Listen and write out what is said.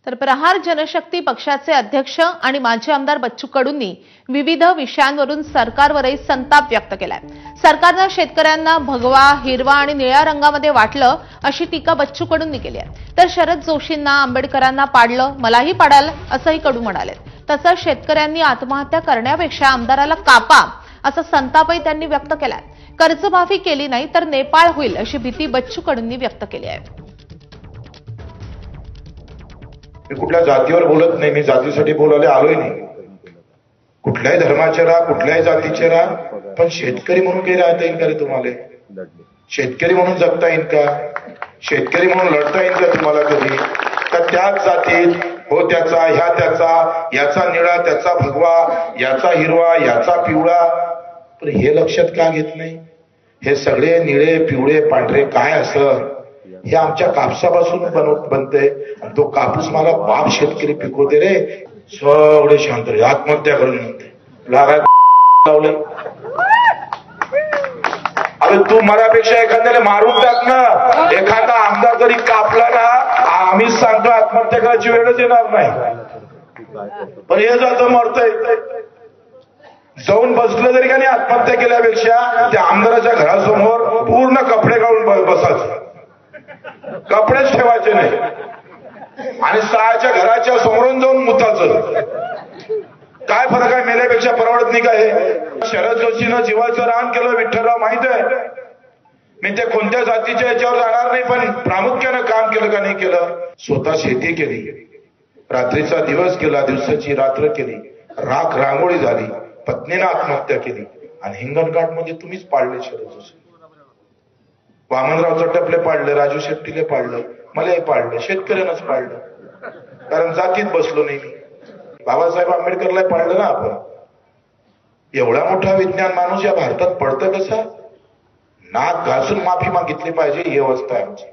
तर प्रहार जनशक्ती पक्षाचे अध्यक्ष आणि माजी आमदार बच्चू कडूंनी विविध विषयांवरून सरकारवरही संताप व्यक्त केलाय। सरकारनं शेतकऱ्यांना भगवा, हिरवा आणि निळ्या रंगामध्ये वाटलं अशी टीका बच्चू कडूंनी केली आहे। तर शरद जोशींना, आंबेडकरांना पाडलं, मलाही पाडाल असंही कडू म्हणाले। तसंच शेतकऱ्यांनी आत्महत्या करण्यापेक्षा आमदाराला कापा असा संतापही त्यांनी व्यक्त केलाय। कर्जमाफी केली नाही तर नेपाळ होईल अशी भीती बच्चू कडूंनी व्यक्त केली आहे। मी कुठल्या जातीवर बोलत नाही, मी जातीसाठी बोलायला आलोय नाही। कुठल्याही धर्माचे राहा, कुठल्याही जातीचे राहा, पण शेतकरी म्हणून काही राहता येईल का रे तुम्हाला? शेतकरी म्हणून जगता येईल का? शेतकरी म्हणून लढता येईल का तुम्हाला कधी? तर त्याच जातीत हो त्याचा, ह्या त्याचा, याचा निळा, त्याचा भगवा, याचा हिरवा, याचा पिवळा, पण हे लक्षात का घेत नाही? हे सगळे निळे, पिवळे, पांढरे काय असं हे आमच्या कापसापासून बनते। तो कापूस मला बाप शेतकरी पिकवते रे। सगळे शांत रे, आत्महत्या करून म्हणते लावले। अरे तू मरापेक्षा एखाद्याला मारून टाक ना। एखादा आमदार जरी कापला ना, आम्हीच सांगतो आत्महत्या करायची वेळच येणार नाही, पण हे जातं मरतय। जाऊन बसलं जरी का नाही, आत्महत्या केल्यापेक्षा त्या आमदाराच्या घरासमोर पूर्ण कपडे काढून बसायचे, कपडेच ठेवायचे नाही, आणि सहाच्या घराच्या समोरून जाऊन मुताचं। काय फरक आहे? मेल्यापेक्षा परवडत नाही काय? शरद जोशीनं जीवाचं रान केलं, विठ्ठलराव माहित आहे। मी ते कोणत्या जातीच्या याच्यावर जाणार नाही, पण प्रामुख्यानं काम केलं का नाही केलं? स्वतः शेती केली, रात्रीचा दिवस केला, दिवसाची रात्र केली, राख रांगोळी झाली, पत्नीनं आत्महत्या केली, आणि हिंगणघाट मध्ये तुम्हीच पाडले शरद जोशी। वामनराव चटपले पाडलं, राजू शेट्टीले पाडलं, मलाही पाडलं, शेतकऱ्यांनाच पाडलं, कारण जातीत बसलो नाही मी। बाबासाहेब आंबेडकरला पाडलं ना आपण। एवढा मोठा विज्ञान माणूस या भारतात पडतं कसा? नाक घासून माफी मागितली पाहिजे, ही अवस्था आहे आमची।